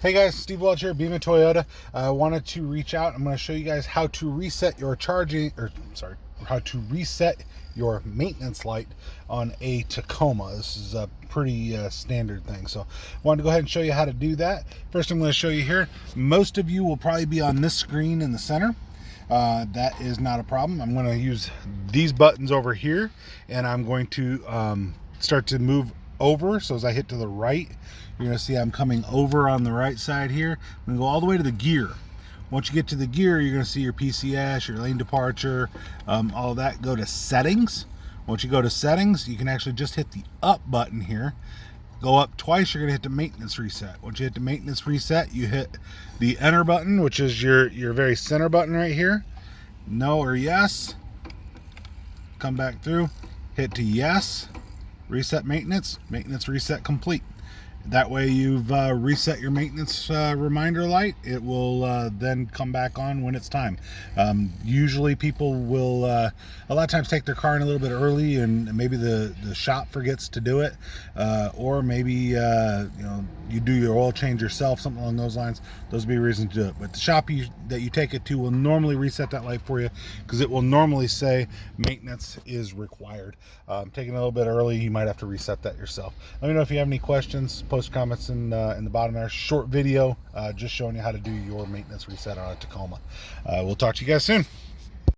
Hey guys, Steve Welch here, Beaman Toyota. I wanted to reach out. I'm going to show you guys how to reset your how to reset your maintenance light on a Tacoma. This is a pretty standard thing. So I wanted to go ahead and show you how to do that. First, I'm going to show you here. Most of you will probably be on this screen in the center. That is not a problem. I'm going to use these buttons over here, and I'm going to start to move over. So as I hit to the right, you're going to see I'm coming over on the right side here. I'm going to go all the way to the gear. Once you get to the gear, you're going to see your PCS, your lane departure, all of that. Go to settings. Once you go to settings, you can actually just hit the up button here. Go up twice, you're going to hit the maintenance reset. Once you hit the maintenance reset, you hit the enter button, which is your very center button right here. No or yes. Come back through, hit to yes. Reset maintenance reset complete. That way you've reset your maintenance reminder light. It will then come back on when it's time. Usually people will a lot of times take their car in a little bit early, and maybe the shop forgets to do it, or maybe you do your oil change yourself, something along those lines. Those would be reasons to do it. But the shop that you take it to will normally reset that light for you, because it will normally say maintenance is required. Taking a little bit early, you might have to reset that yourself. Let me know if you have any questions. Post comments in the bottom there. Short video just showing you how to do your maintenance reset on a Tacoma. We'll talk to you guys soon.